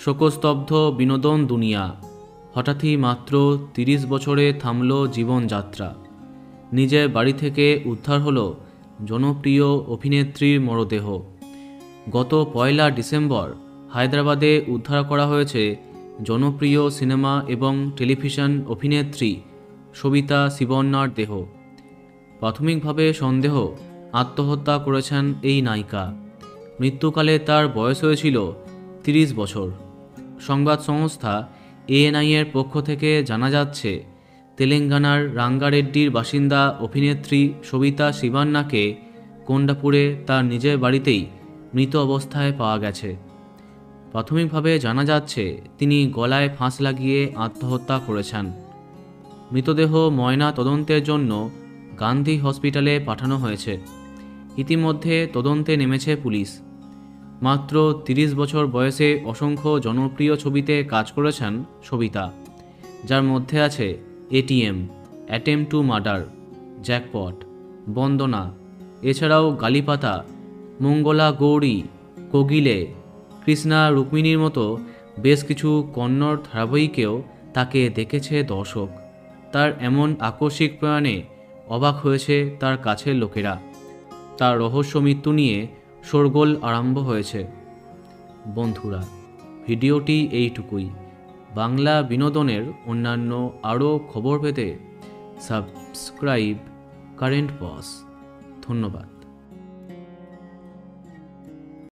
শোকস্তব্ধ বিনোদন দুনিয়া। হঠাৎই মাত্র ৩০ বছরে থামল জীবনযাত্রা। নিজের বাড়ি থেকে উদ্ধার হলো জনপ্রিয় অভিনেত্রীর মরদেহ। গত ১ ডিসেম্বর হায়দ্রাবাদে উদ্ধার করা হয়েছে জনপ্রিয় সিনেমা এবং টেলিভিশন অভিনেত্রী সবিতা শিবন্নার দেহ। প্রাথমিকভাবে সন্দেহ আত্মহত্যা করেছেন এই নায়িকা। মৃত্যুকালে তার বয়স হয়েছিল ৩০ বছর। সংবাদ সংস্থা ANI-এর পক্ষ থেকে জানা যাচ্ছে, তেলেঙ্গানার রাঙ্গারেড্ডির বাসিন্দা অভিনেত্রী সবিতা শিবন্নাকে কোন্ডাপুরে তার নিজের বাড়িতেই মৃত অবস্থায় পাওয়া গেছে। প্রাথমিকভাবে জানা যাচ্ছে তিনি গলায় ফাঁস লাগিয়ে আত্মহত্যা করেছেন। মৃতদেহ ময়না তদন্তের জন্য গান্ধী হসপিটালে পাঠানো হয়েছে। ইতিমধ্যে তদন্তে নেমেছে পুলিশ। মাত্র ৩০ বছর বয়সে অসংখ্য জনপ্রিয় ছবিতে কাজ করেছেন সবিতা, যার মধ্যে আছে ATM, attempt to murder, jackpot, Bandana, এছাড়াও গালিপাতা, মঙ্গলা গৌরী, কোগিলে, কৃষ্ণা রুক্মিণীর মতো বেশ কিছু কন্নড় ধারাবাহিকেও তাকে দেখেছে দর্শক। তার এমন আকস্মিক প্রয়াণে অবাক হয়েছে তার কাছের লোকেরা। তার রহস্য মৃত্যু নিয়ে শোরগোল আরম্ভ হয়েছে। বন্ধুরা, ভিডিওটি এইটুকুই। বাংলা বিনোদনের অন্যান্য আরও খবর পেতে সাবস্ক্রাইব কারেন্ট পজ। ধন্যবাদ।